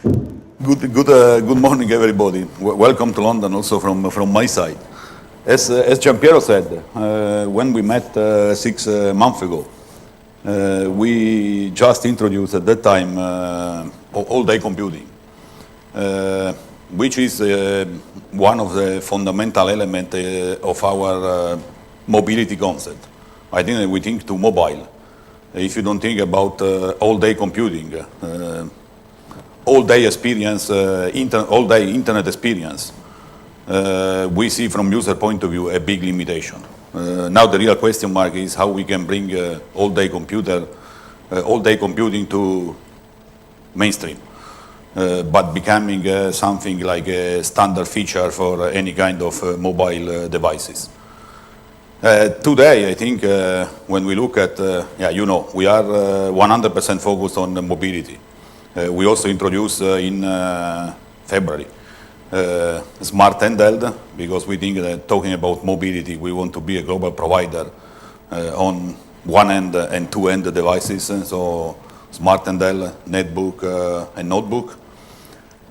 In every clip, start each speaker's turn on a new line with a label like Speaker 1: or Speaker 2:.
Speaker 1: Good morning, everybody. Welcome to London, also from my side. As Giampiero said, when we met 6 months ago, we just introduced at that time all-day computing, which is one of the fundamental elements of our mobility concept. I think that we think to mobile. If you don't think about all-day computing, all-day experience, all-day internet experience, we see from user point of view a big limitation. Now the real question mark is how we can bring all-day computing to mainstream, but becoming something like a standard feature for any kind of mobile devices. Today, I think when we look at, we are 100% focused on mobility. We also introduced in February smart handheld, because we think that talking about mobility, we want to be a global provider on one end and two-end devices, so smart handheld, netbook, and notebook.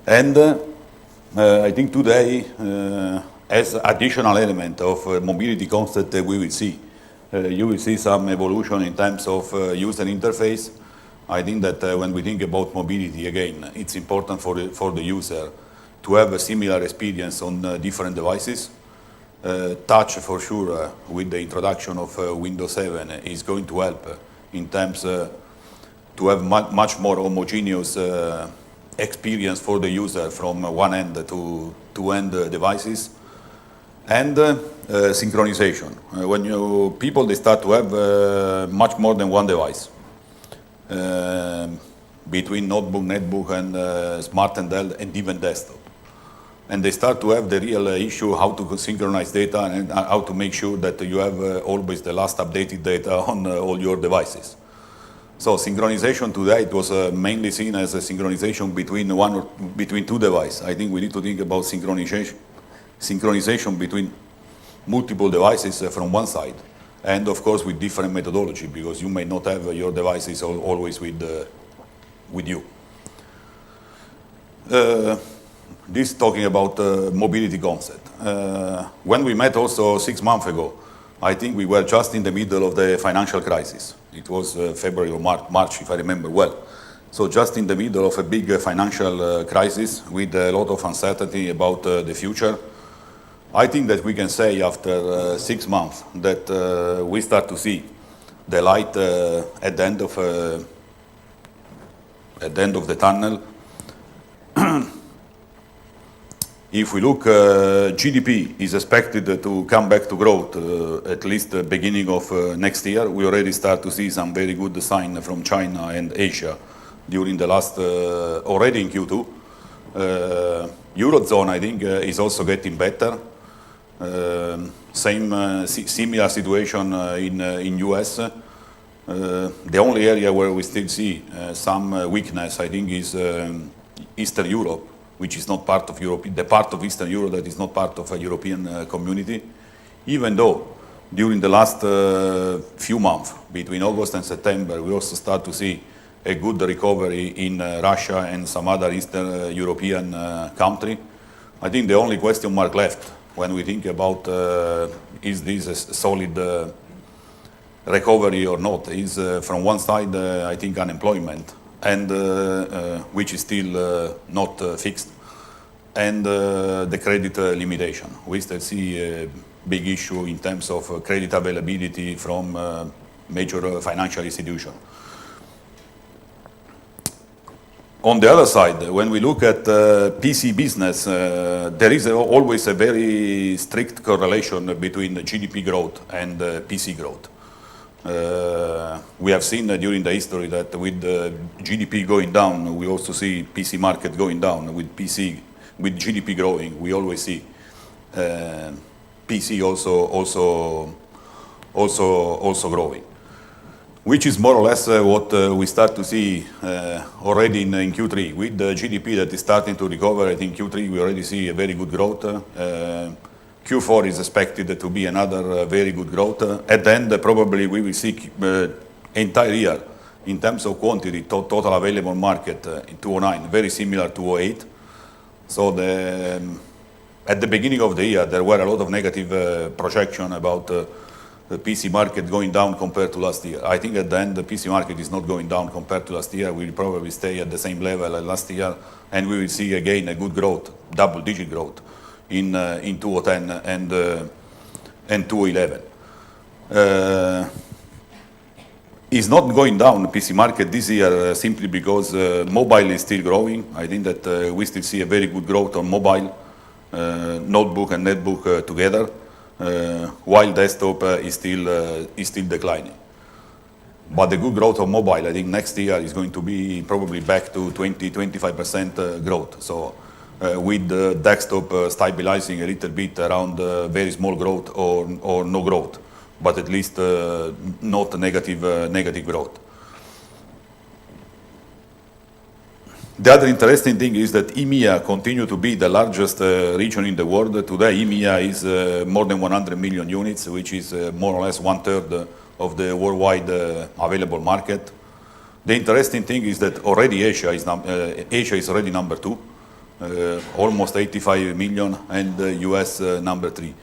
Speaker 1: And I think today, as additional element of mobility concept, we will see. You will see some evolution in terms of user interface. I think that when we think about mobility, again, it's important for the user to have a similar experience on different devices. Touch, for sure, with the introduction of Windows 7 is going to help in terms to have much more homogeneous experience for the user from one end to two-end devices. And synchronization. When people they start to have much more than one device, between notebook, netbook, and smart handheld, and even desktop. And they start to have the real issue how to synchronize data and how to make sure that you have always the last updated data on all your devices. So synchronization today, it was mainly seen as a synchronization between two devices. I think we need to think about synchronization between multiple devices from one side. And of course with different methodology, because you may not have your devices always with you. This talking about mobility concept. When we met also 6 months ago, I think we were just in the middle of the financial crisis. It was February or March, if I remember well. So just in the middle of a big financial crisis with a lot of uncertainty about the future. I think that we can say after 6 months that we start to see the light at the end of the tunnel. If we look, GDP is expected to come back to growth at least the beginning of next year. We already start to see some very good sign from China and Asia during the last, already in Q2. Eurozone, I think, is also getting better. Similar situation in US. The only area where we still see some weakness, I think, is Eastern Europe, which is not part of Europe, the part of Eastern Europe that is not part of a European community. Even though during the last few months, between August and September, we also start to see a good recovery in Russia and some other Eastern European country. I think the only question mark left when we think about is this a solid recovery or not, is from one side, I think, unemployment, and which is still not fixed, and the credit limitation. We still see a big issue in terms of credit availability from major financial institutions. On the other side, when we look at PC business, there is always a very strict correlation between GDP growth and PC growth. We have seen during the history that with GDP going down, we also see PC market going down. With GDP growing, we always see PC also growing, which is more or less what we start to see already in Q3. With the GDP that is starting to recover, I think Q3 we already see a very good growth. Q4 is expected to be another very good growth. At the end, probably we will see entire year in terms of quantity, total available market in 2009, very similar to 2008. So at the beginning of the year, there were a lot of negative projection about the PC market going down compared to last year. I think at the end, the PC market is not going down compared to last year. We'll probably stay at the same level as last year, and we will see again a good growth, double-digit growth in 2010 and 2011. Is not going down the PC market this year simply because mobile is still growing. I think that we still see a very good growth on mobile, notebook and netbook together, while desktop is still declining. But the good growth of mobile, I think next year is going to be probably back to 20-25% growth. So with the desktop stabilizing a little bit around very small growth or no growth, but at least not negative growth. The other interesting thing is that EMEA continue to be the largest region in the world. Today, EMEA is more than 100 million units, which is more or less 1/3 of the worldwide available market. The interesting thing is that already Asia is already number 2, almost 85 million, and the US number 3.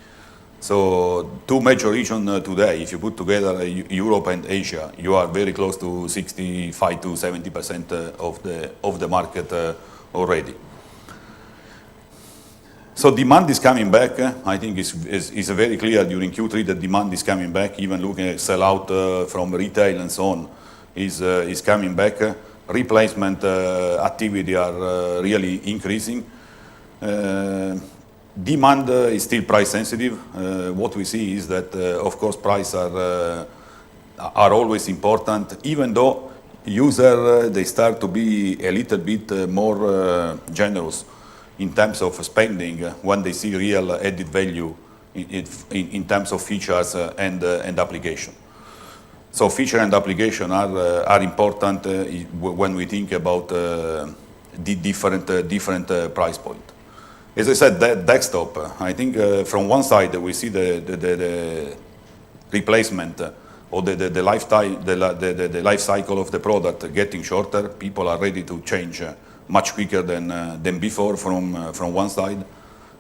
Speaker 1: So 2 major regions today, if you put together Europe and Asia, you are very close to 65 to 70% of the market already. So demand is coming back. I think it's very clear during Q3 that demand is coming back. Even looking at sell-out from retail and so on is coming back. Replacement activity are really increasing. Demand is still price sensitive. What we see is that, of course, price are always important, even though users they start to be a little bit more generous in terms of spending when they see real added value in terms of features and application. So feature and application are important when we think about the different price point. As I said, that desktop, I think from one side we see the replacement or the life cycle of the product getting shorter. People are ready to change much quicker than before from one side.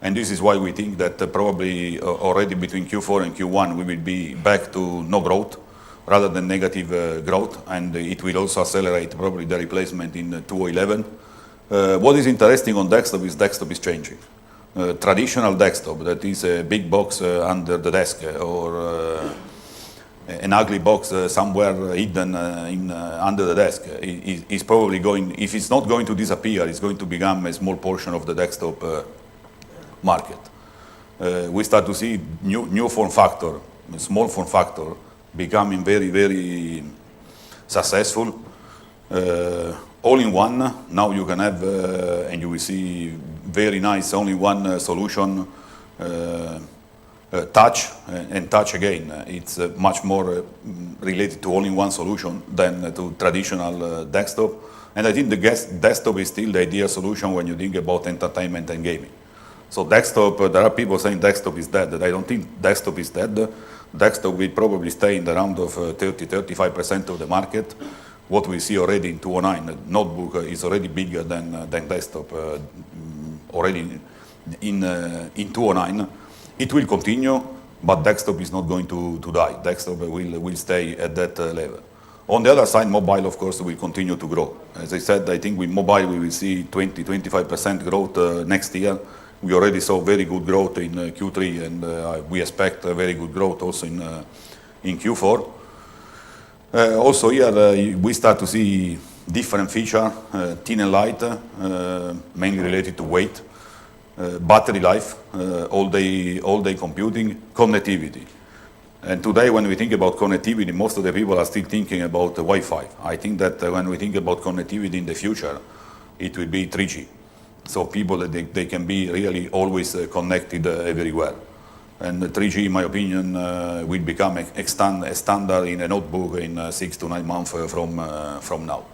Speaker 1: And this is why we think that probably already between Q4 and Q1 we will be back to no growth rather than negative growth, and it will also accelerate probably the replacement in 2011. What is interesting on desktop is changing. Traditional desktop, that is a big box under the desk or an ugly box somewhere hidden under the desk, is probably going, if it's not going to disappear, it's going to become a small portion of the desktop market. We start to see new form factor, small form factor, becoming very, very successful. All-in-one, now you can have, and you will see very nice all-in-one solution, touch and touch again. It's much more related to all-in-one solution than to traditional desktop. And I think the desktop is still the ideal solution when you think about entertainment and gaming. So desktop, there are people saying desktop is dead. I don't think desktop is dead. Desktop will probably stay in the round of 30-35% of the market. What we see already in 2009, notebook is already bigger than desktop already in 2009. It will continue, but desktop is not going to die. Desktop will stay at that level. On the other side, mobile, of course, will continue to grow. As I said, I think with mobile we will see 20-25% growth next year. We already saw very good growth in Q3, and we expect a very good growth also in Q4. Also here we start to see different feature, thin and light, mainly related to weight, battery life, all day computing, connectivity. And today when we think about connectivity, most of the people are still thinking about Wi-Fi. I think that when we think about connectivity in the future, it will be 3G. So people, they can be really always connected everywhere. And 3G, in my opinion, will become a standard in a notebook in 6 to 9 months from now.